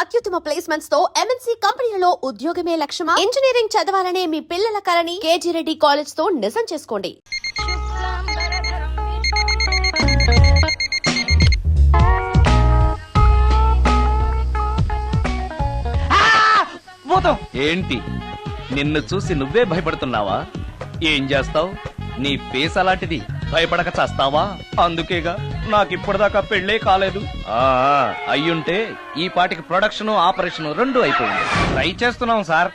అత్యుత్తమ ప్లేస్మెంట్స్ తో ఎంఎన్సీ కంపెనీలలో ఉద్యోగమే లక్ష్యమా? ఇంజనీరింగ్ చదవాలనే మీ పిల్లల కలని కేజీ రెడ్డి కాలేజ్ తో నిజం చేసుకోండి. ఏంటి నిన్ను చూసి నువ్వే భయపడుతున్నావా? ఏం చేస్తావ్? నీ ఫేస్ అలాంటిది, భయపడక చేస్తావా? అందుకేగా నాకిప్పటిదాకా పెళ్లే కాలేదు. అయ్యుంటే ఈ పాటికి ప్రొడక్షన్ ఆపరేషన్ రెండు అయిపోయింది. ట్రై చేస్తున్నాం సార్.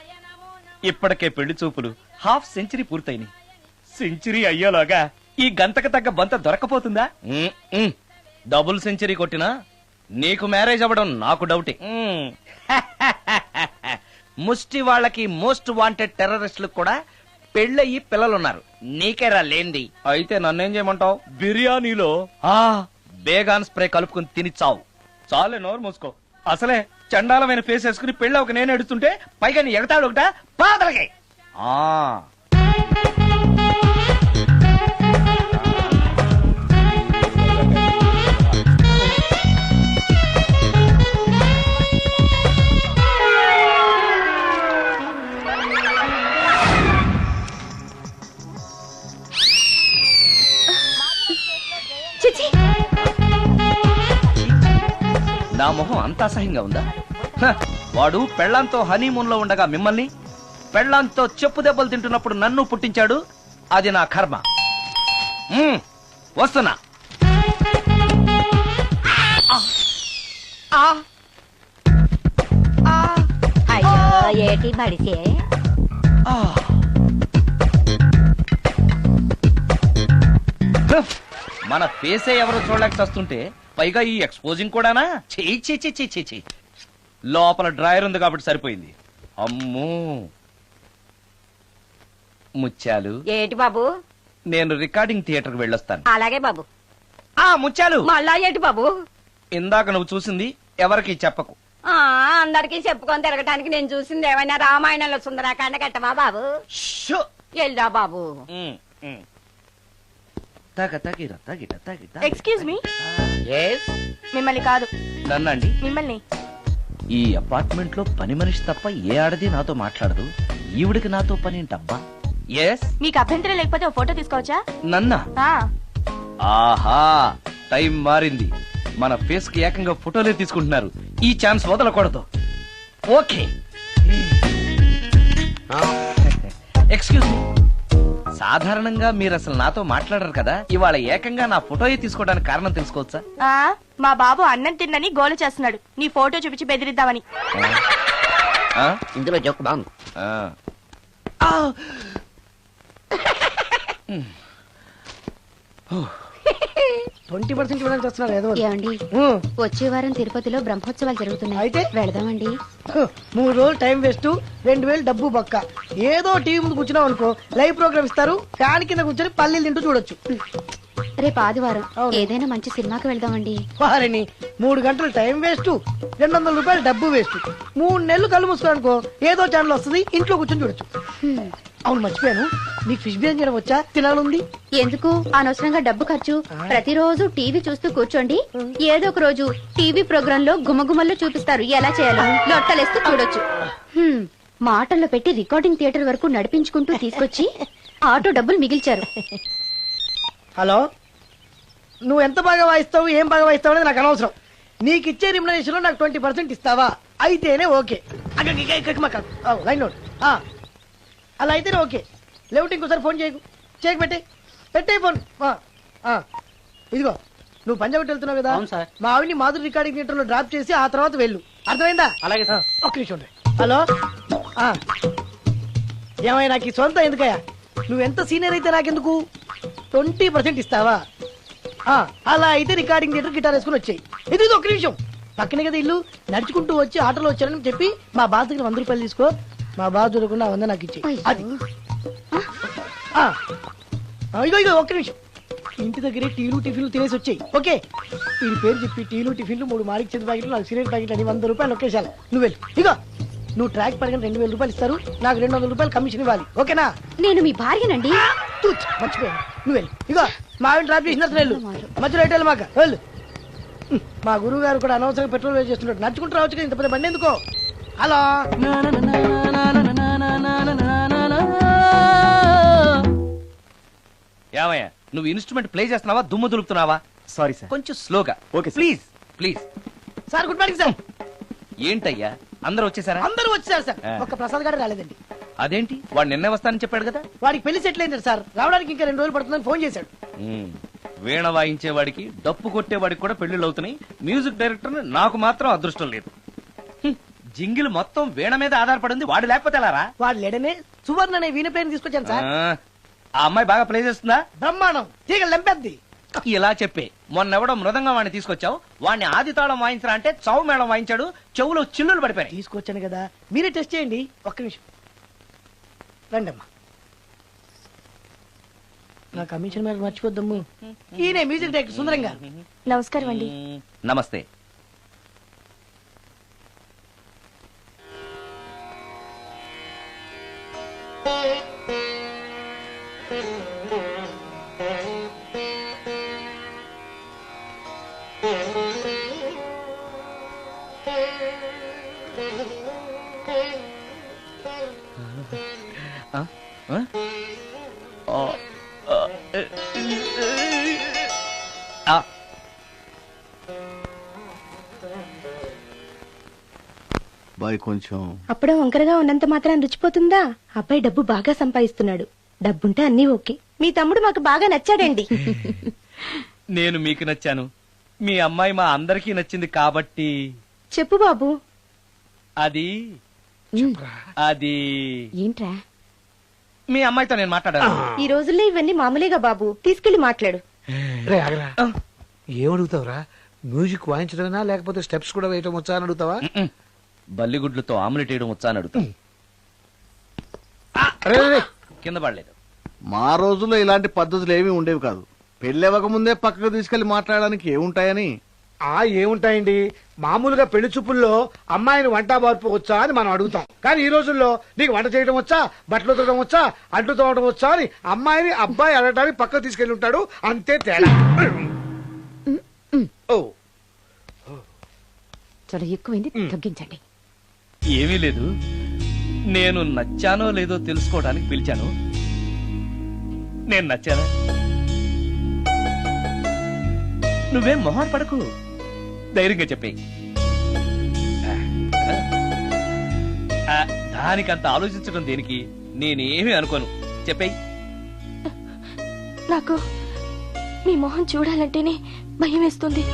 ఇప్పటికే పెళ్లి చూపులు హాఫ్ సెంచరీ పూర్తయినాయి. సెంచరీ అయ్యేలాగా ఈ గంతకు తగ్గ బంత దొరకపోతుందా? డబుల్ సెంచరీ కొట్టినా నీకు మ్యారేజ్ అవ్వడం నాకు డౌటే. ముష్టి వాళ్ళకి మోస్ట్ వాంటెడ్ టెర్రరిస్టులకు కూడా పెళ్ళయి పిల్లలున్నారు. నీకేరా లేంది. అయితే నన్నేం చేయమంటావు? బిర్యానీలో బేగాన్ స్ప్రే కలుపుకుని తిని చావు. చాలే, నోరు మూసుకో. అసలే చండాలమైన ఫేస్ వేసుకుని పెళ్ళి ఒక నేను ఎడుతుంటే పైగా నీ ఎగతాడు ఒకట పాదలకి. నా మొహం అంత అసహ్యంగా ఉందా? వాడు పెళ్లాంతో హనీమూన్ లో ఉండగా మిమ్మల్ని, పెళ్లాంతో చెప్పు దెబ్బలు తింటున్నప్పుడు నన్ను పుట్టించాడు. అది నా కర్మ. వస్తున్నా. ఏటి బడిసే మన ఫేసే ఎవరో చూడలేక వస్తుంటే పైగా ఈ ఎక్స్పోజింగ్ కూడానా? చెయ్యి. లోపల డ్రాయర్ ఉంది కాబట్టి సరిపోయింది. అమ్మో ముత్యాలు. ఏటి బాబు? నేను రికార్డింగ్ థియేటర్ కి వెళ్ళొస్తాను. అలాగే బాబు. ముత్యాలు, మళ్ళా ఏటి బాబు? ఇందాక నువ్వు చూసింది ఎవరికి చెప్పకు. అందరికి చెప్పుకొని తిరగటానికి నేను చూసింది ఏమైనా రామాయణంలో సుందరాకాండ కట్టవా బాబు? ఎల్దా బాబు. Excuse me. మిమ్మల్ని కాదు. నన్నండి. మిమ్మల్ని. ఈ అపార్ట్మెంట్ లో పని మనిషి తప్ప ఏ ఆడది నాతో మాట్లాడదు. ఈవిడికి నాతో పని ఏంటబ్బా? ఎస్. మీకు అభ్యంతరం లేకపోతే ఒక ఫోటో తీసుకోవచ్చా? నన్నా? ఆహా, టైం మారింది. మన ఫేస్ కి ఏకంగా ఫోటోలే తీసుకుంటున్నారు. ఈ ఛాన్స్ వదలకూడదు. ఓకే. Excuse me. సాధారణంగా మీరు అసలు నాతో మాట్లాడరు కదా. ఇవాళ ఏకంగా నా ఫోటోయే తీసుకోవడానికి కారణం తెలుసుకోవచ్చా? మా బాబు అన్నం తిన్నని గోల చేస్తున్నాడు. నీ ఫోటో చూపించి బెదిరిద్దామని. ఇందులో జోక్ బాగుంది. 20% ఇవ్వడానికి వస్తున్నారు. ఏమండి, వచ్చే వారం తిరుపతిలో బ్రహ్మోత్సవాలు జరుగుతున్నాయి. అయితే వెళదామండి. 3 రోజులు టైం వేస్ట్, 2000 డబ్బు బొక్క. ఏదో టీవీ ముందు కూర్చున్నావు అనుకో, లైవ్ ప్రోగ్రామ్ ఇస్తారు. ఫ్యాన్ కింద కూర్చొని పల్లీలు తింటూ చూడొచ్చు. రేపు ఆదివారం ఏదైనా మంచి సినిమాకి వెళ్దామండి. వారిని 3 గంటలు టైం వేస్ట్, 200 రూపాయలు డబ్బు వేస్ట్. 3 నెలలు కళ్ళు మూసుకో అనుకో, ఏదో ఛానల్ వస్తుంది, ఇంట్లో కూర్చొని చూడొచ్చు. అవును, మర్చిపోయాను, నీకు ఫిష్ బిర్యానీ చేయడం వచ్చా? తినాలుంది. ఎందుకు అనవసరంగా డబ్బు ఖర్చు? ప్రతిరోజు టీవీ చూస్తూ కూర్చోండి. ఏదో ఒక రోజు టీవీ ప్రోగ్రామ్ లో గుమగుమల్లో చూపిస్తారు ఎలా చేయాలో. లొట్టలేస్తూ చూడొచ్చు. మాటల్లో పెట్టి రికార్డింగ్ థియేటర్ వరకు నడిపించుకుంటూ తీసుకొచ్చి ఆటో డబ్బులు మిగిల్చారు. హలో, నువ్వు ఎంత బాగా వాయిస్తావు, ఏం బాగా వాయిస్తావు అనేది నాకు అనవసరం. నీకు ఇచ్చే రిమ్యునరేషన్ లో నాకు 20% ఇస్తావా? అయితేనే ఓకే. Line note. అలా అయితేనే ఓకే. లేవుటి ఇంకోసారి ఫోన్ చేయకు. పెట్టే ఫోన్. ఇదిగో, నువ్వు పంజాబ్ వెళ్తున్నావు కదా, మా ఆవిడ్ని మాధురి రికార్డింగ్ థియేటర్ లో డ్రాప్ చేసి ఆ తర్వాత వెళ్ళు. అర్థమైందా? అలాగే. ఒక్క నిమిషం. హలో, ఏమైనా నాకు ఈ సొంత ఎందుకయ్యా? నువ్వెంత సీనియర్ అయితే నాకెందుకు? 20% ఇస్తావా? అలా అయితే రికార్డింగ్ థియేటర్ గిటార్ వేసుకుని వచ్చాయి. ఇది ఒక్క నిమిషం. పక్కనే కదా ఇల్లు. నడుచుకుంటూ వచ్చి ఆటోలో వచ్చారని చెప్పి మా బాస్ దగ్గర 100 రూపాయలు తీసుకో. మా బాస్ దొరకకుండా 100 నాకు ఇచ్చి. అది ఇగో ఒక్క నిమిషం. ఇంటి దగ్గరే టీలు టిఫిన్లు తినేసి వచ్చాయి. ఓకే, వీడి పేరు చెప్పి టీలు టిఫిన్లు 3 మాలిక్ చేతి ప్యాకెట్లు, 4 సిగరెట్ ప్యాకెట్లు అని 100 రూపాయలు ఒకేసారి. నువ్వు వెళ్ళు. ఇగో, నువ్వు ట్రాక్ పడిన 2000 రూపాయలు ఇస్తారు, నాకు 200 రూపాయలు కమిషన్ ఇవ్వాలి. ఓకేనా? నేను మీ భార్యనండి. మర్చిపోయాను. నువ్వు వెళ్ళు. ఇగో, మా ఆవిడ డ్రాప్ చేసిన వెళ్ళు. మధ్యలో ఎటు వెళ్ళు మాక వెళ్ళు. మా గురువు గారు కూడా అనవసరంగా పెట్రోల్ వేస్ట్ చేస్తున్నాడు. నడుచుకుంటూ రావచ్చు కదా, ఇంత పెద్ద బండి ఎందుకో. హలో, ఏమయ్యా నువ్వు ఇన్స్ట్రుమెంట్ ప్లే చేస్తున్నావా దుమ్ము దులుపుతున్నావా? Sorry sir. కొంచెం స్లోగా. Okay sir. Please please. Sir good morning sir. ఏంటయ్యా అందరూ వచ్చేసారా? అందరూ వచ్చారు సార్, ఆ. ఒక్క ప్రసాద్ గారు రాలేదండి. అదేంటి వాడు నిన్నే వస్తానని చెప్పాడు కదా. వాడికి పెళ్లి సెటిల్ అయింది సార్, రావడానికి ఇంకా 2 రోజులు పడుతుందని ఫోన్ చేశాడు. వీణ వాయించేవాడికి డప్పు కొట్టేవాడికి కూడా పెళ్లిళ్ళు అవుతున్నాయి. మ్యూజిక్ డైరెక్టర్ నాకు మాత్రం అదృష్టం లేదు. జింగిల్ మొత్తం వీణ మీద ఆధారపడింది, వాడు లేకపోతే ఎలారా? వాడు లేడనే సువర్ణ అనే వీణ ప్లేయర్ తీసుకొచ్చాను సార్. ఆ అమ్మాయి బాగా ప్లే చేస్తుందా? బ్రహ్మాండం, తీగ లెంపెద్ది. ఇలా చెప్పే మొన్నెవడో మృదంగా వాడిని తీసుకొచ్చావు, వాడిని ఆది తాళం వాయించరా అంటే చౌ మేళం వాయించాడు, చెవులో చిల్లులు పడిపోయాయి. తీసుకొచ్చాను కదా, మీరే టెస్ట్ చేయండి. ఒక్క నిమిషం రండి అమ్మా. నా కమిషన్ మీద మర్చిపోద్దమ్ము. ఈయనే మ్యూజిక్ డైరెక్టర్ సుందరం గారు. నమస్కారం అండి. నమస్తే. బాయ్ కొంచెం అప్పుడే వంకరగా ఉన్నంత మాత్రం రుచిపోతుందా? అబ్బాయి డబ్బు బాగా సంపాదిస్తున్నాడు. డబ్బుంటే అన్నీ ఓకే. మీ తమ్ముడు మాకు బాగా నచ్చాడండి. నేను మీకు నచ్చాను, మీ అమ్మాయి మా అందరికీ నచ్చింది కాబట్టి. చెప్పు బాబు. అది అది ఏంట్రా? మీ అమ్మాయితో నేను మాట్లాడాను. ఈ రోజుల్లో ఇవన్నీ మామూలుగా బాబు, తీసుకెళ్లి మాట్లాడు. రే ఆగరా, ఏమడుగుతావురా? మ్యూజిక్ వాయించడమేనా లేకపోతే స్టెప్స్ కూడా వేయటం వచ్చా అని అడుగుతావా? బల్లిగుడ్లతో ఆమ్లెట్ వేయడం వచ్చా అని అడుగుతా. రే, రే, రే. కింద పడలేదు. మా రోజుల్లో ఇలాంటి పద్ధతులు ఏమీ ఉండేవి కాదు. పెళ్ళివ్వక ముందే పక్కకు తీసుకెళ్లి మాట్లాడడానికి ఏముంటాయని. ఏముంటాయండి, మామూలుగా పెళ్లి చూపుల్లో అమ్మాయిని వంట బార్పు వచ్చా అని మనం అడుగుతాం. కానీ ఈ రోజుల్లో నీకు వంట చేయడం వచ్చా, బట్టలు ఉతకడం వచ్చా, అంట్లు తోమడం వచ్చా అని అమ్మాయిని అబ్బాయి అడగడానికి పక్కకు తీసుకెళ్లి ఉంటాడు. అంతే తేడా. ఓ చాలా ఎక్కువైంది, తగ్గించండి. ఏమీ లేదు, నేను నచ్చానో లేదో తెలుసుకోవడానికి పిలిచాను. నేను నచ్చానా? నువ్వేం మొహాన్ పడకు, ధైర్యంగా చెప్పేయి. దానికంత ఆలోచించడం దేనికి? నేనేమీ అనుకోను, చెప్పేయి. నాకు మీ మొహం చూడాలంటేనే భయం వేస్తుంది.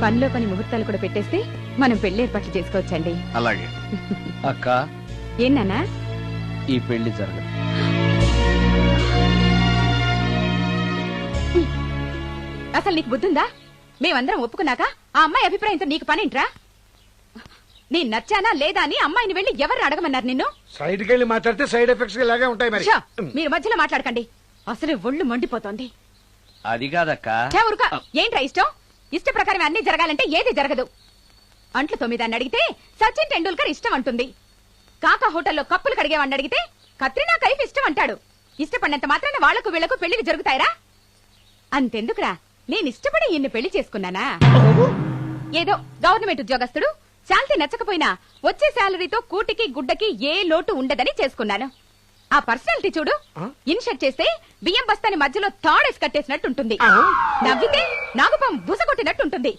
పనిలో పని ముహూర్తాలు కూడా పెట్టేస్తే మనం పెళ్లి ఏర్పాట్లు చేసుకోవచ్చండి. అలాగే అక్క, ఏనానా? ఈ పెళ్లి జరగదు. అసలు నీకు బుద్ధుందా? మేమందరం ఒప్పుకున్నాక ఆ అమ్మాయి అభిప్రాయంతో నీకు పనేంట్రా? నేను నచ్చానా లేదా అని అమ్మాయిని వెళ్ళి ఎవరు అడగమన్నారు నిన్ను? సైడ్కి వెళ్ళి మాట్లాడితే సైడ్ ఎఫెక్ట్స్ ఇలాగే ఉంటాయి మరి. ఛ! మీరు మధ్యలో మాట్లాడకండి, అసలే ఒళ్ళు మండిపోతోంది. అది కాదక్క. ఛ, ఊరుకో. ఏంట్రా ఇష్టం? ఇష్ట ప్రకారం అన్ని జరగాలంటే ఏది జరగదు. అంట్లు తొమ్మిదాన్ని అడిగితే సచిన్ టెండూల్కర్ ఇష్టం అంటుంది. కాకా హోటల్లో కప్పులు కడిగేవాడిని అడిగితే కత్రినా కైఫ్ ఇష్టం అంటాడు. ఇష్టపడినంత మాత్రాన వాళ్లకు వీళ్లకు పెళ్లికి జరుగుతాయరా? అంతెందుకురా, నేను ఇష్టపడి ఇన్ని పెళ్లి చేసుకున్నానా? ఏదో గవర్నమెంట్ ఉద్యోగస్తుడు, శాలరీ నచ్చకపోయినా వచ్చే శాలరీతో కూటికి గుడ్డకి ఏ లోటు ఉండదని చేసుకున్నాను. ఆ పర్సనాలిటీ చూడు, ఇన్షర్ట్ చేస్తే బియ్యం బస్తాని మధ్యలో తాడేసి కట్టేసినట్టుంటుంది. నవ్వితే నాగుపం బుసగొట్టినట్టుంటుంది.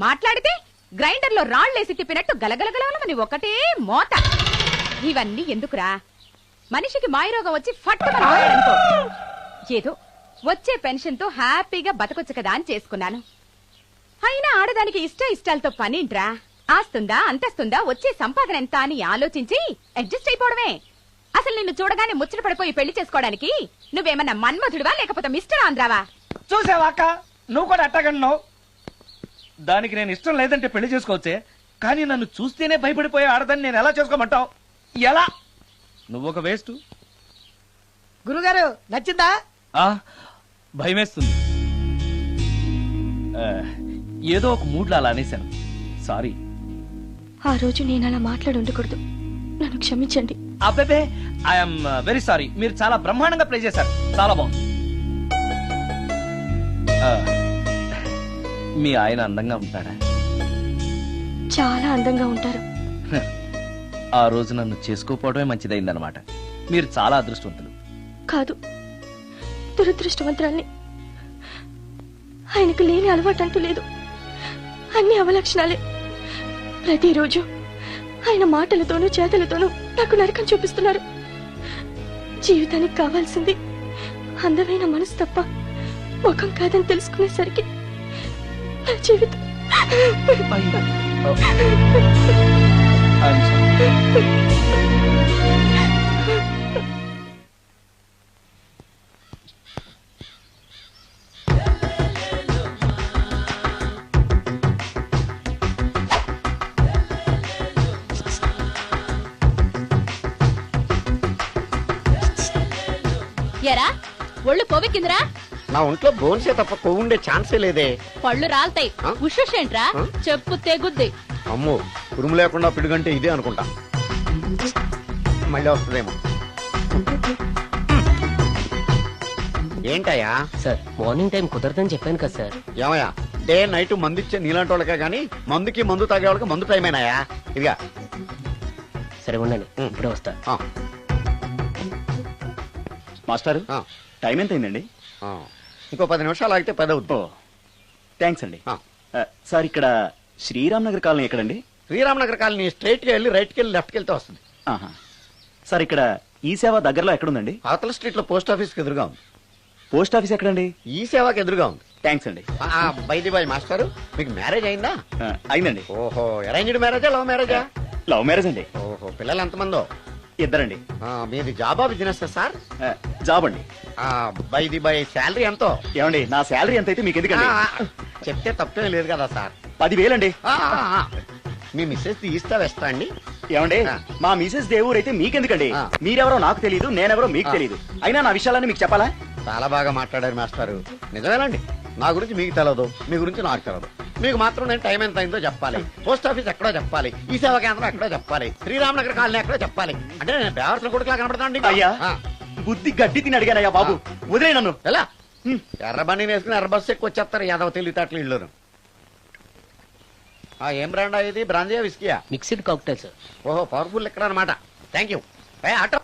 మాట్లాడితే గ్రైండర్ లో రాళ్లేసి తిప్పినట్టు గలగలగలమని ఒకటే మోత. ఇవన్నీ ఎందుకురా? మనిషికి మాయరోగం వచ్చి ఫట్టుమని పోయాడనుకో, ఏదో వచ్చే పెన్షన్ తో హ్యాపీగా బతకొచ్చు కదా అని చేసుకున్నాను. అయినా ఆడదానికి ఇష్టాలతో పనింట్రా? ఆస్తుందా, అంతస్తుందా, వచ్చే సంపాదన ఎంత అని ఆలోచించి అడ్జస్ట్ అయిపోవడమే. అసలు నిన్ను చూడగానే ముచ్చట పడిపోయి పెళ్లి చేసుకోవడానికి నువ్వేమన్నా మన్మధుడివా లేకపోతే మిస్టర్ ఆంధ్రావా? చూసావా అక్క, నువ్వు కూడా అట్టగన్నావు. దానికి నేను ఇష్టం లేదంటే పెళ్లి చేసుకోవచ్చే, కానీ నన్ను చూస్తేనే భయపడిపోయే ఆడదని నేను ఎలా చేసుకోమంటావు? ఎలా? నువ్వు ఒక వేస్ట్. గురుగారు నచ్చిందా? భయమేస్తుంది. ఏదో ఒక మూడ్లో అలా అనేశాను, సారీ. ఆ రోజు నేను అలా మాట్లాడి ఉండకూడదు. నన్ను క్షమించండి. అబ్బే ఐఎమ్ వెరీ సారీ. మీరు చాలా బ్రహ్మాండంగా ప్లే చేశారు. చాలా బాగుంది. మీ ఆయన అందంగా ఉంటాడా? చాలా అందంగా ఉంటారు. ఆ రోజు నన్ను చేసుకోపోవడమే మంచిదైందనమాట. మీరు చాలా అదృష్టవంతులు. కాదు, దురదృష్టవంతురాల్ని. ఆయనకు లేని అలవాటు అంటూ లేదు. అన్ని అవలక్షణాలే. ప్రతిరోజు ఆయన మాటలతోనూ చేతలతోనూ నాకు నరకం చూపిస్తున్నారు. జీవితానికి కావాల్సింది అందమైన మనసు తప్ప ముఖం కాదని తెలుసుకునేసరికి నా జీవితం I'm sorry. ఎరా ఒళ్ళు కొవ్వెక్కిందిరా? నా ఒంట్లో బోన్సే తప్ప కొవ్వు ఉండే ఛాన్సే లేదే. పళ్ళు రాల్తాయి. ఆ? ఉషేంట్రా? ఆ? చెప్పు తెగుద్ది. అమ్మో, ఉరుము లేకుండా పిడుగంటే ఇదే అనుకుంటా. మళ్ళీ వస్తుందేమో. ఏంటయ్యా? సార్ మార్నింగ్ టైం కుదరదని చెప్పాను కదా సార్. ఏమయ్యా, డే నైట్ మందు ఇచ్చే నీలాంటి వాళ్ళకే గానీ మందుకి మందు తాగే వాళ్ళకి మందు టైం అయినాయా? ఇదిగా సరే ఉండండి, ఇప్పుడే వస్తా. మాస్టర్, ఆ. టైం ఎంత అయిందండి? ఇంకో 10 నిమిషాలు ఆగితే 10 అవుతుంది. థ్యాంక్స్ అండి. సార్, ఇక్కడ శ్రీరామ్ నగర్ కాలనీ ఎక్కడండి? శ్రీరామనగర్ కాలనీ స్ట్రైట్ గా వెళ్ళి రైట్ కి వెళ్ళి లెఫ్ట్ కి వెళ్తే వస్తుంది. సార్, ఇక్కడ ఈ సేవ దగ్గరలో ఎక్కడుందండి? అవతల స్ట్రీట్ లో పోస్ట్ ఆఫీస్ కి ఎదురుగా ఉంది. పోస్ట్ ఆఫీస్ ఎక్కడండి? ఈ సేవకి ఎదురుగా ఉంది. థ్యాంక్స్ అండి. బైది బాయ్ మాస్టారు, మీకు మ్యారేజ్ అయిందా? అయిందండి. ఓహో, అరేంజ్డ్ మ్యారేజా లవ్ మ్యారేజా? లవ్ మ్యారేజ్ అండి. ఓహో, పిల్లలు ఎంతమందో? ఇద్దరండి. మీది జాబా బిజినెస్ సార్? జాబ్ అండి. బైది బై శాలరీ ఎంతో? ఏమండి, నా శాలరీ ఎంత అయితే మీకు ఎందుకండి? చెప్తే తప్పేం లేదు కదా సార్. 10,000 అండి. మీ మిస్సెస్ తీస్తా వేస్తా అండి. ఏమండి, మా మిసెస్ దేవూర్ అయితే మీకెందుకండి? మీరెవరో నాకు తెలియదు, నేనెవరో మీకు తెలియదు. అయినా నా విషయాలన్నీ మీకు చెప్పాలా? చాలా బాగా మాట్లాడారు మాస్టారు. నిజమేనండి, నా గురించి మీకు తెలియదు, మీ గురించి నాకు తెలియదు. మీకు మాత్రం నేను టైం ఎంత అయిందో చెప్పాలి, పోస్ట్ ఆఫీస్ ఎక్కడో చెప్పాలి, ఈ సేవా కేంద్రం ఎక్కడో చెప్పాలి, శ్రీరామనగర్ కాలనీ ఎక్కడో చెప్పాలి. అంటే నేను బేవర్సన కొడుకులా కనపడతాను. అయ్యా, బుద్ధి గడ్డి తిని అడిగానయ్యా బాబు, వదిలే నన్ను. ఎలా ఎర్ర బండి వేసుకుని ఎర్ర బస్సు ఎక్కువ వచ్చేస్తారు యాదవ తెలివితేటలు ఇల్లును. ఏం బ్రాండా ఇది? బ్రాంజియా విస్కియా? Mixed cocktail sir. ఓహో, పవర్ఫుల్ ఎక్కడ అనమాట. Thank you. ఆటో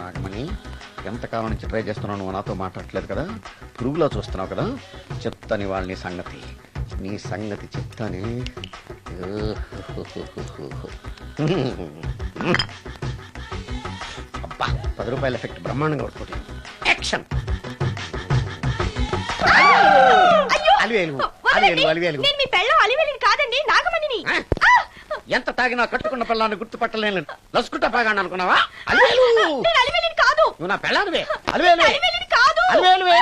నాగమణి, ఎంతకాలం నుంచి ట్రై చేస్తున్నావు, నువ్వు నాతో మాట్లాడట్లేదు కదా, పురుగులో చూస్తున్నావు కదా, చెప్తాని వాళ్ళని సంగతి, నీ సంగతి చెప్తాని. అబ్బా, 10 రూపాయల ఎఫెక్ట్ బ్రహ్మాండంగా పడుతుంది. యాక్షన్. అలివేలు అలివేలు అలివేలు. నేను మీ పెళ్ళం అలివేలిని కాదండి, నాగమణిని. ఎంత తాగినా కట్టుకున్న పిల్లాన్ని గుర్తుపట్టలేను, లసుకుంటా పాగాను అనుకున్నావా? అలివేలు, నేను అలివేలిని కాదు. నువ్వు నా పిల్లానివే. అలివేలు అలివేలిని కాదు. అలివేలువే.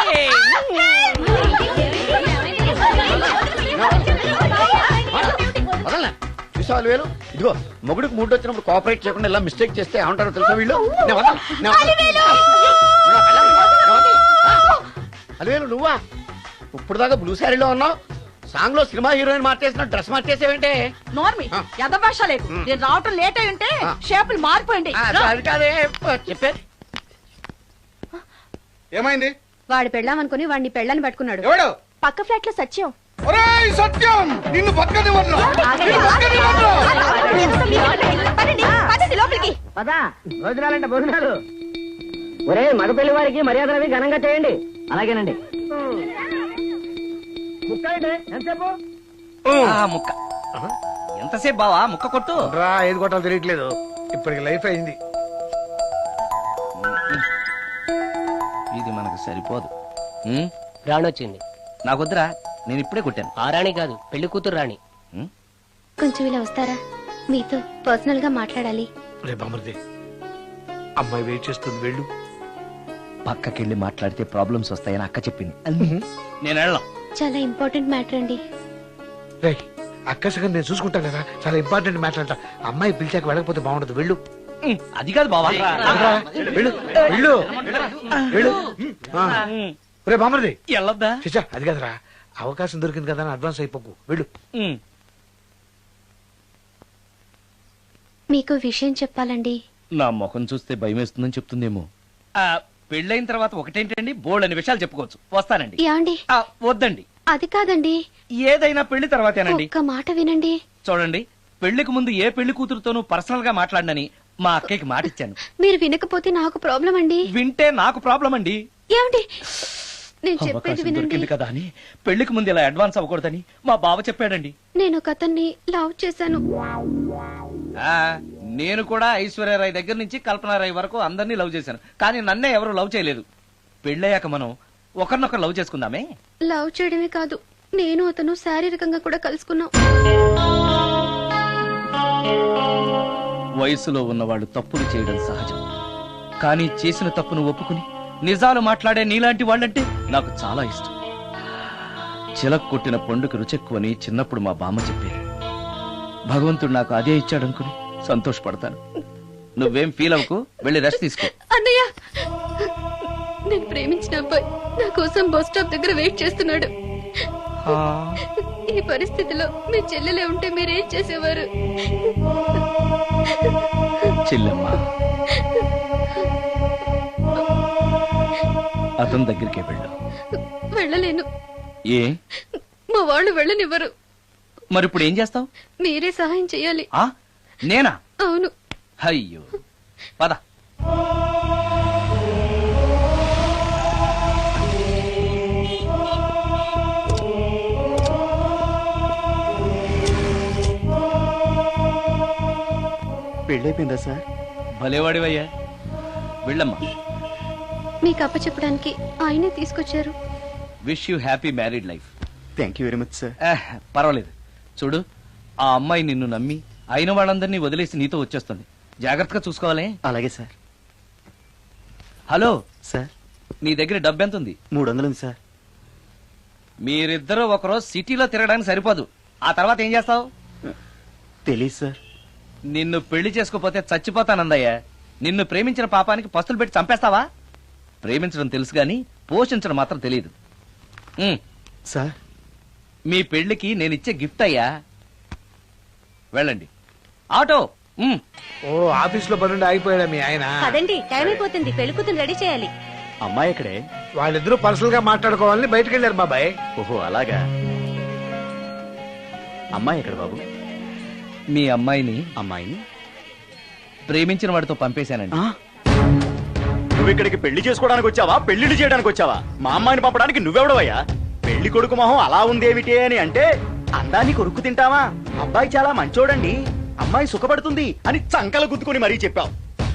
వదలనా? చూసావా అలివేలు? ఇదిగో, మొగుడికి మూడు వచ్చినప్పుడు కోఆపరేట్ చేయకుండా ఇలా మిస్టేక్ చేస్తే ఏమంటారో తెలుసా వీళ్ళు? నేను వదలను, నేను వదలను. నువ్వు నా పిల్లానివి. నేను వదలను. అలివేలు నువ్వా? ఇప్పుడు దాకా బ్లూ శారీలో ఉన్నావు, సాంగ్ లో సినిమా హీరోయిన్ మార్చేసిన డ్రెస్ మార్చేసేవేంటే? నోర్మి యథభాష లేదు. నేను రావటం లేట్ అయి ఉంటే షేపులు మారిపోయింది. అది కాదే చెప్పేది. ఏమైంది? వాడు పెళ్ళామనుకుని వాడిని పెళ్ళని పట్టుకున్నాడు. ఎవడు? పక్క ఫ్లాట్ లో సత్యం. ఒరేయ్ సత్యం, నిన్ను బతకనివ్వను. పదండి లోపలికి. పదా భోజనాలంటే భోజనాలు. ఒరే మగ పెళ్లి వారికి మర్యాదలవి ఘనంగా చేయండి. అలాగేనండి. ముక్క ఎంతసేపు? ముక్క ఎంతసేపు బావా? ముక్క కొట్టు. రా, ఏది కొట్టాలో తెలియట్లేదు. ఇప్పటికి లైఫ్ అయింది. ఇది మనకు సరిపోదు. రాణొచ్చింది. నాకొద్దురా, నేను ఇప్పుడే కొట్టాను. ఆ రాణి కాదు, పెళ్లి కూతురు రాణి. కొంచెం ఇలా వస్తారా? మీతో పర్సనల్ గా మాట్లాడాలి. రే బామర్ది, అమ్మాయి వెయిట్ చేస్తుంది, వెళ్ళు. పక్కకెళ్ళి మాట్లాడితే ప్రాబ్లమ్స్ వస్తాయని అక్క చెప్పింది. నేను వెళ్ళాం. చాలా ఇంపార్టెంట్ మ్యాటర్ అండి. రే, అక్కసగా నేను చూసుకుంటాను కదా, చాలా ఇంపార్టెంట్ మ్యాటర్ అంట. అమ్మాయి పిలిచాక వెళ్ళకపోతే బాగుండదు, వెళ్ళు. అది కాదు బావా. వెళ్ళు వెళ్ళు వెళ్ళు. రే బామర్ది, వెళ్ళొద్దా? చిచ్చా అది కదరా, అవకాశం దొరికింది కదా అని అడ్వాన్స్ అయిపోకు వెళ్ళు. ఉమ్. మీకు విషయం చెప్పాలండి. నా ముఖం చూస్తే భయం వేస్తుందని చెప్తుందేమో. పెళ్ళైన తర్వాత ఒకటేంటండి, బోల్డ్ అనే విషయాలు చెప్పుకోవచ్చు. వస్తానండి. యాండి వద్దండి, అది కాదండి, ఏదైనా పెళ్లి తర్వాతేనండి. ఒక్క మాట వినండి. చూడండి, పెళ్లికి ముందు ఏ పెళ్లి కూతురుతోనూ పర్సనల్ గా మాట్లాడనని మా అక్కకి మాట ఇచ్చాను. మీరు వినకపోతే నాకు ప్రాబ్లం అండి. వింటే నాకు ప్రాబ్లం అండి. ఏమండి, నేను చెప్పేది అవకాశం వినండి. దొరికింది కదా అని పెళ్లికి ముందు ఇలా అడ్వాన్స్ అవ్వకూడదని మా బావ చెప్పాడండి. నేను ఒక అతన్ని లవ్ చేశాను. నేను కూడా ఐశ్వర్యరాయ్ దగ్గర నుంచి కల్పనారాయ్ వరకు అందరినీ లవ్ చేశాను, కానీ నన్నే ఎవరు లవ్ చేయలేదు. పెళ్ళయ్యాక మనం ఒకరినొకరు లవ్ చేసుకుందామే. లవ్ చేయడమే కాదు, నేను అతను శారీరకంగా కూడా కలుసుకున్నాం. వయసులో ఉన్నవాళ్ళు తప్పులు చేయడం సహజం, కానీ చేసిన తప్పును ఒప్పుకుని నిజాలు మాట్లాడే నీలాంటి వాళ్ళంటే నాకు చాలా ఇష్టం. చిలక కొట్టిన పండుగ రుచెక్కువని చిన్నప్పుడు మా బామ్మ చెప్పేది. భగవంతుడు నాకు అదే ఇచ్చాడనుకుని సంతోషపడతాను. నువ్వేం ఫీల్ అవ్వకు, వెళ్ళి రెస్ట్ తీసుకో. అన్నయ్య, నేను ప్రేమించిన అబ్బాయి నా కోసం బస్ స్టాప్ దగ్గర వెయిట్ చేస్తున్నాడు. ఈ పరిస్థితిలో మీ చెల్లెలే ఉంటే మీరేం చేసేవారు? చెల్లెమ్మ, అతని దగ్గరికే వెళ్ళు. వెళ్ళలేను, ఏ? మా వాళ్ళు వెళ్ళనివ్వరు. మరి ఇప్పుడు ఏం చేస్తావు? మీరే సహాయం చేయాలి. నేనా? అవును. అయ్యో, పద. పెళ్ళైపోయిందా సార్? భలేవాడివయ్యా, వెళ్ళమ్మా. మీకు అప్పచెప్పడానికి ఆయనే తీసుకొచ్చారు. Wish you happy married life. Thank you very much sir. పర్వాలేదు. చూడు, ఆ అమ్మాయి నిన్ను నమ్మి అయిన వాళ్ళందరినీ వదిలేసి నీతో వచ్చేస్తుంది. జాగ్రత్తగా చూసుకోవాలి. అలాగే సార్. హలో సార్, నీ దగ్గర డబ్బు ఎంత ఉంది? 300 ఉంది సార్. మీరిద్దరూ ఒకరోజు సిటీలో తిరగడానికి సరిపోదు. ఆ తర్వాత ఏం చేస్తావు? తెలీదు సార్. నిన్ను పెళ్లి చేసుకోపోతే చచ్చిపోతానందయ్యా. నిన్ను ప్రేమించిన పాపానికి పస్తులు పెట్టి చంపేస్తావా? ప్రేమించడం తెలుసు గాని పోషించడం మాత్రం తెలియదు. సార్, మీ పెళ్లికి నేనిచ్చే గిఫ్ట్ అయ్యా. వెళ్ళండి. ఆటో. ఓ, ఆఫీస్ లో పనుండి ఆగిపోయాడా మీ ఆయన? పదండి, టైం అయిపోతుంది. పెళ్లి కూతురు రెడీ చేయాలి. అమ్మాయి ఎక్కడే? వాళ్ళిద్దరూ పర్సనల్ గా మాట్లాడుకోవాలని బయటకు వెళ్ళారు బాబాయ్. ఓహో, అలాగా. అమ్మాయి ఎక్కడ బాబు? మీ అమ్మాయిని అమ్మాయిని ప్రేమించిన వాడితో పంపేశానండి. నువ్వు ఇక్కడికి పెళ్లి చేసుకోవడానికి వచ్చావా, పెళ్లిళ్ళు చేయడానికి వచ్చావా? మా అమ్మాయిని పంపడానికి నువ్వెవడవయ్యా? పెళ్లి కొడుకు మొహం అలా ఉందేమిటి అని అంటే అందాన్ని కొరుక్కు తింటావా? అబ్బాయి చాలా మంచోడండి, అమ్మాయి సుఖపడుతుంది అని చంకలు గుద్దుకుని మరీ చెప్పావు.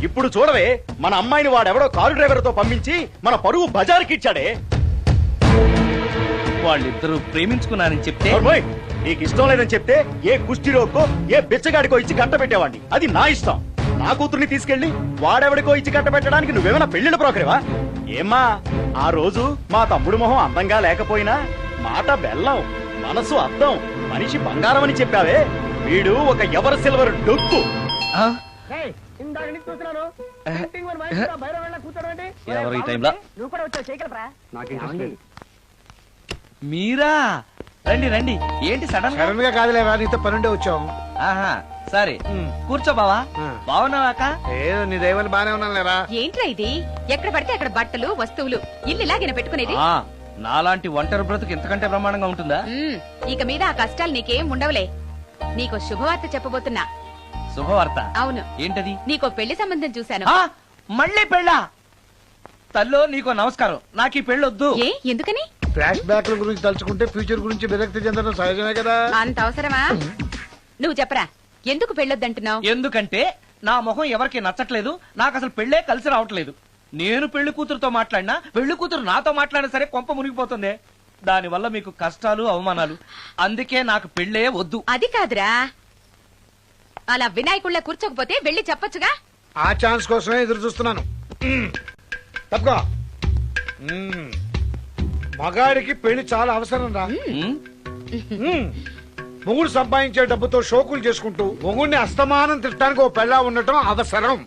ఇప్పుడు చూడవే, మన అమ్మాయిని వాడెవడో కారు డ్రైవర్ తో పంపించి మన పరువు బజారుకి ఇచ్చాడే. వాళ్ళిద్దరూ ప్రేమించుకున్నారని చెప్తే ఓయ్, నీకు ఇష్టం లేదని చెప్తే ఏ కుష్టిరోకో ఏ బిచ్చగాడికో ఇచ్చి కట్ట పెట్టేవాడిని. అది నా ఇష్టం. నా కూతుర్ని తీసుకెళ్లి వాడెవడికో ఇచ్చి కట్ట పెట్టడానికి నువ్వేమైనా పెళ్లిళ్ళ బ్రోకరేవా? ఏమ్మా, ఆ రోజు మా తమ్ముడు మొహం అందంగా లేకపోయినా మాట బెల్లం, మనసు అద్దం, మనిషి బంగారం అని చెప్పావే. వీడు ఒక ఎవరు సిల్వర్ డొక్కు. ఇందాక నుంచి చూస్తున్నాను. ఎవరు ఈ టైంలో? నువ్వు కూడా వచ్చావు, చేయగలరా? మీరా? రండి రండి. ఏంటి సడన్ గా? సడన్ గా కాదులేవా, నీతో పనుండే వచ్చాం. ఆహా, సరే కూర్చో బావా. బాగున్నావాక? ఏదో నీ దైవాలు బానే ఉన్నాను లేరా. ఏంట్రా ఇది? ఎక్కడ పడితే అక్కడ బట్టలు వస్తువులు ఇల్లు ఇలాగిన పెట్టుకునేది. నాలాంటి ఒంటరి బ్రతుకు ఎంతకంటే బ్రహ్మాండంగా ఉంటుందా? ఇక మీద ఆ కష్టాలు నీకేం ఉండవులే. నీకో శుభవార్త చెప్పబోతున్నా. శుభవార్త? అవును. ఏంటది? నీకో పెళ్లి సంబంధం చూశాను. మళ్ళీ పెళ్ళా? తల్లో నీకో నమస్కారం, నాకు ఈ పెళ్ళొద్దు. ఏ, ఎందుకని? ఫ్లాష్ బ్యాక్ గురించి తలుచుకుంటే ఫ్యూచర్ గురించి విరక్తి చెందడం సహజమే కదా. అంత అవసరమా? నువ్వు చెప్పరా, ఎందుకు పెళ్ళొద్దంటున్నావు? ఎందుకంటే నా మొహం ఎవరికి నచ్చట్లేదు, నాకు అసలు పెళ్ళే కలిసి రావట్లేదు. నేను పెళ్లి కూతురుతో మాట్లాడినా, పెళ్లి కూతురు నాతో మాట్లాడినా సరే కొంప మునిగిపోతుంది. దానివల్ల మీకు కష్టాలు, అవమానాలు. అందుకే నాకు పెళ్ళే వద్దు. అది కాదురా, అలా వినాయకుళ్ళ కూర్చోకపోతే వెళ్ళి చెప్పొచ్చుగా. ఆ ఛాన్స్ కోసమే ఎదురు చూస్తున్నాను. తప్పుకో. మగాడికి పెళ్లి చాలా అవసరం రా. మొగుడు సంపాదించే డబ్బుతో షోకులు చేసుకుంటూ మొగుడిని అస్తమానం తిట్టడానికి ఓ పెళ్ళా ఉండటం అవసరం.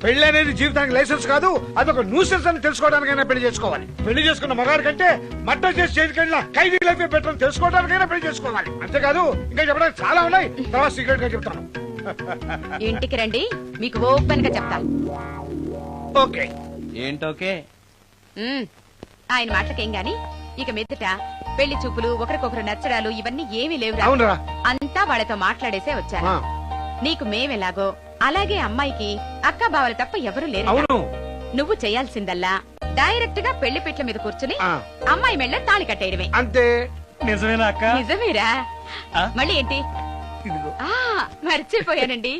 పెళ్లి అనేది జీవితానికి లైసెన్స్ కాదు, అదొక న్యూసెన్స్ అని తెలుసుకోవడానికైనా పెళ్లి చేసుకోవాలి. పెళ్లి చేసుకున్న మగాడి కంటే మర్డర్ చేసి చేతికెళ్ళిన ఖైదీ లైఫ్ బెటర్ తెలుసుకోవడానికైనా పెళ్లి చేసుకోవాలి. అంతేకాదు ఇంకా చెప్పడానికి చాలా ఉన్నాయి, తర్వాత సీక్రెట్ గా చెప్తాను. ఇంటికి రండి, మీకు ఓపెన్ గా చెప్తాను. ఓకే. ఏంటోకే? ఆయన మాటలకేం గాని ఇక మీదట పెళ్లి చూపులు, ఒకరికొకరు నచ్చడాలు ఇవన్నీ ఏమీ లేవు. అవునరా? అంతా వాళ్ళతో మాట్లాడేసే వచ్చాను. ఆ. నీకు మేమెలాగో అలాగే అమ్మాయికి అక్క బావలు తప్ప ఎవరు లేరు. అవును. నువ్వు చేయాల్సిందల్లా డైరెక్ట్ గా పెళ్లి పెట్ల మీద కూర్చుని ఆ. అమ్మాయి మెళ్ళ తాళి కట్టేయడమే. అంతే. నిజమేనా అక్క? నిజమేరా? మళ్ళీ ఏంటి? ఇదిగో. ఆ మర్చిపోయానండి.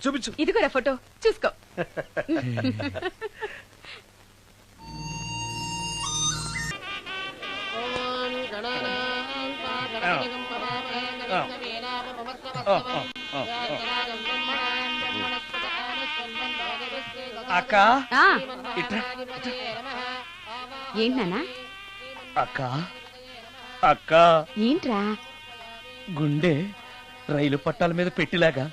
చూపించు. ఇదిగోరా ఫోటో చూసుకో. అక్క ఆ, ఇట్రా. ఏంటన్నా? అక్క అక్క ఏంట్రా? గుండె రైలు పట్టాల మీద పెట్టిలాగా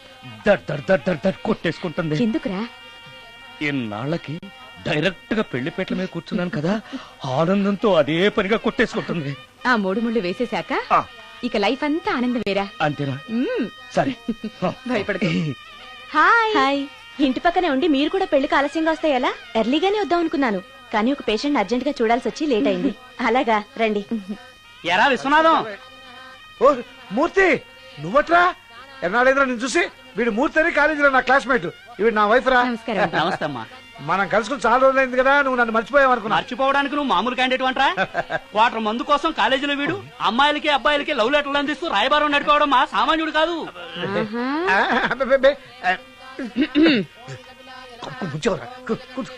దడ్ దడ్ దడ్ దడ్ దడ్ కొట్టేసుకుంటుంది. ఎందుకురా? ఇన్నాళ్ళకి డైరెక్ట్ గా పెళ్లి పెట్టల మీద కూర్చున్నాను కదా, ఆనందంతో అదే పనిగా కొట్టేసుకుంటుంది. ఆ 3 ముళ్ళు వేసేశాక ఆ, ఇక లైఫ్ అంతా ఆనందమేరా. అంతేనా? మ్మ్. సరే. భయపడకు. హాయ్. ఇంటి పక్కనే ఉండి మీరు కూడా పెళ్లికి ఆలస్యంగా వస్తే ఎలా? ఎర్లీగానే వద్దాం అనుకున్నాను, కానీ ఒక పేషెంట్ అర్జెంట్ గా చూడాల్సి వచ్చి లేట్ అయింది. అలాగా రండి. ఎరా విశ్వనాథం, ఓ మూర్తి, నువ్వట్రా? ఎన్నాడైందిరా నేను చూసి? వీడు మూర్తి అని కాలేజీలో నా క్లాస్మేట్, ఇవి నా వైఫ్ రా. నమస్కారం. నమస్తే అమ్మా. మనం కలుసుకుని చాలా రోజులైంది కదా, నువ్వు నన్ను మర్చిపోయావు అనుకున్నా. మర్చిపోవడానికి నువ్వు మామూలు క్యాండిడేట్ అంటరా? క్వార్టర్ మందు కోసం కాలేజీలో వీడు అమ్మాయిలకి అబ్బాయిలకి లవ్ లెటర్లు అందిస్తూ రాయబారం నడుకోవడం మా సామాన్యుడు కాదు. ఆ, అబ్బబ్బబ్బే. కూర్చోరా, కూర్చో.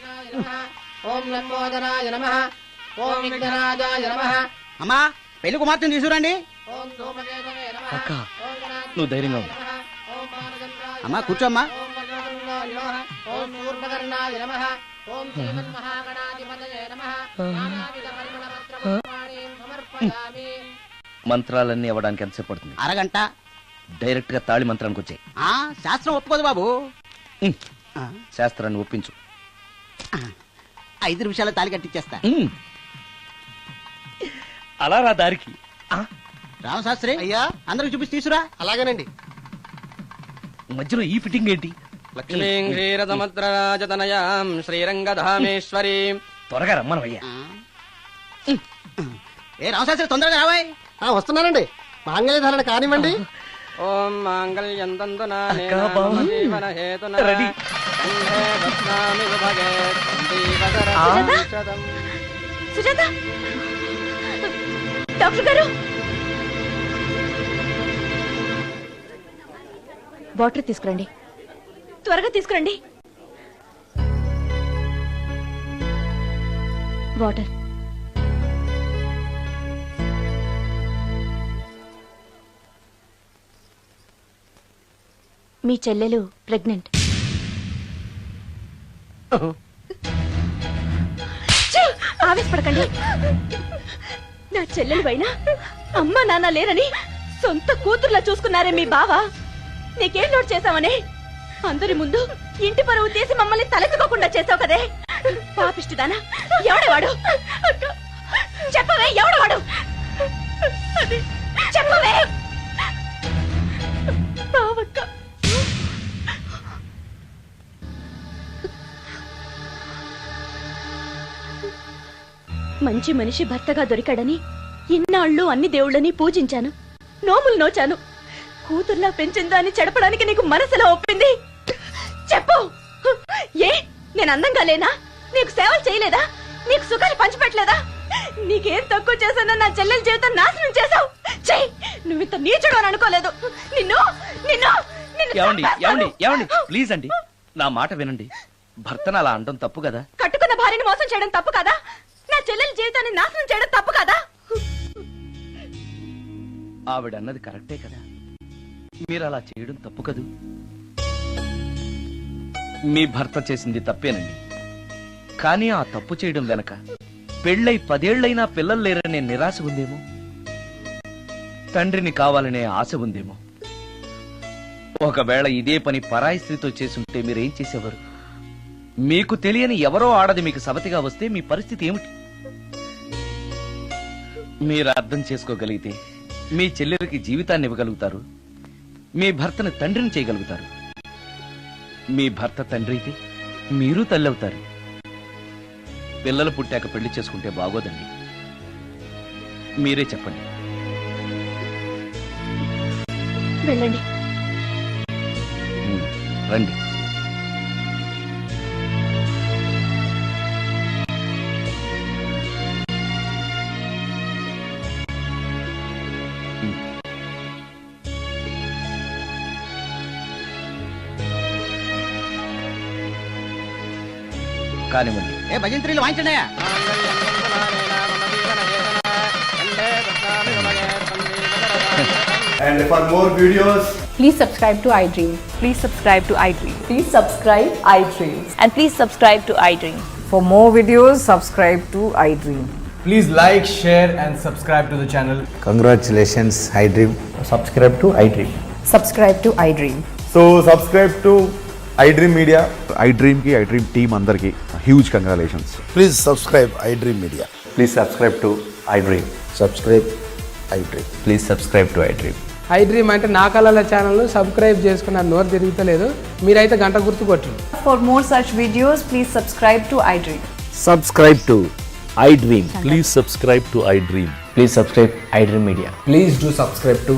అమ్మా పెళ్లి కుమార్తెను తీసుకురండి. అక్క నువ్వు ధైర్యంగా ఉండు. అమ్మా కూర్చోమ్మా. మంత్రాలన్నీ అవ్వడానికి ఎంతసేపు పడుతుంది? అరగంట. డైరెక్ట్ గా తాళి మంత్రానికి వచ్చాయి. శాస్త్రం ఒప్పుకోదు బాబు. శాస్త్రాన్ని ఒప్పించు. 5 నిమిషాలు తాళి కట్టించేస్తా. అలా రా దారికి. రామశాస్త్రి అయ్యా, అందరికి చూపించి తీసురా. అలాగేనండి. మధ్యలో ఈ ఫిట్టింగ్ ఏంటి? లక్ష్మీం క్షీరసముద్రరాజతనయాం శ్రీరంగధామేశ్వరీ. త్వరగా రమ్మనవయ్యా. ఏ రామశాస్త్రి తొందరగా రావాయ్. వస్తున్నానండి. మాంగళ్య ధారణ కానివ్వండి. ఓం మాంగళ్యం తంతునా అక్కా, బావ. జీవన హేతునా రెడీ. కంఠే బధ్నామి విభగే సందీపకరం. సుజాత, డాక్టర్ గారు, వాటర్ తీసుకురండి. త్వరగా తీసుకురండి. వాటర్. మీ చెల్లెలు ప్రెగ్నెంట్. ఆవేశపడకండి. నా చెల్లెలు పైన అమ్మా నాన్న లేరని సొంత కూతుర్లా చూసుకున్నారే మీ బావ. నీకేం నోట్ చేశావనే? అందరి ముందు ఇంటి పరువు తీసి మమ్మల్ని తలెత్తుకోకుండా చేసావు కదే. పాపిష్టిదానా, ఎవడవాడు? చెప్పవే, ఎవడవాడు? చెప్పవే. బావక్క, మంచి మనిషి భర్తగా దొరికాడని ఇన్నాళ్ళు అన్ని దేవుళ్ళని పూజించాను, నోములు నోచాను. కూతుర్లా పెంచిందా అని చెడపడానికి నీకు మనసులో ఒప్పింది. చెప్పు, ఏ నేను అందంగా లేనా? నీకు సేవలు చేయలేదా? నీకు సుఖాలు పంచిపెట్టలేదా? నీకేం తక్కువ చేశానో నా చెల్లెల జీవితం నాశనం చేశావు. చెయ్యి, నువ్వు ఇంత నీచుడు అని అనుకోలేదు. నిన్ను నిన్ను ఏమండి ఏమండి ఏమండి ప్లీజ్ అండి, నా మాట వినండి. భర్తను అలా అనడం తప్పు కదా. కట్టుకున్న భార్యని మోసం చేయడం తప్పు కదా? నా చెల్లెల జీవితాన్ని నాశనం చేయడం తప్పు కదా? ఆవిడ అన్నది కరెక్టే కదా. మీరు అలా చేయడం తప్పు కదూ. మీ భర్త చేసింది తప్పేనండి. కానీ ఆ తప్పు చేయడం వెనక పెళ్ళై 10 ఏళ్లైనా పిల్లలు లేరనే నిరాశ ఉందేమో, తండ్రిని కావాలనే ఆశ ఉందేమో. ఒకవేళ ఇదే పని పరాయి స్త్రీతో చేసుంటే మీరేం చేసేవారు? మీకు తెలియని ఎవరో ఆడది మీకు సవతిగా వస్తే మీ పరిస్థితి ఏమిటి? మీరు అర్థం చేసుకోగలిగితే మీ చెల్లెలకి జీవితాన్ని ఇవ్వగలుగుతారు, మీ భర్తను తండ్రిని చేయగలుగుతారు. మీ భర్త తండ్రి అయితే మీరు తల్లి అవుతారు. పిల్లలు పుట్టాక పెళ్లి చేసుకుంటే బాగోదండి. మీరే చెప్పండి. వెళ్ళండి. రండి. కానివ్వండి. ఏ భజంత్రీలు వాయించండి. And for more videos, Please subscribe to iDream. Please subscribe to iDream. Please subscribe iDream. And please subscribe to iDream. For more videos, subscribe to iDream. please like, share, and subscribe to the channel. Congratulations iDream. Subscribe to iDream. Subscribe to iDream. So subscribe to iDream Media. iDream కి iDream team అందరికి huge congratulations. Please subscribe iDream media. Please subscribe to iDream. Subscribe iDream. Please subscribe to iDream. iDream అంటే నా కళల channel subscribe చేసుకున్న నోరు తిరుగుతలేదు. మీరైతే గంట గుర్తు కొట్టండి. For more such videos, please subscribe to iDream. Subscribe to iDream. Please subscribe to iDream. Please subscribe iDream Media. Please do subscribe to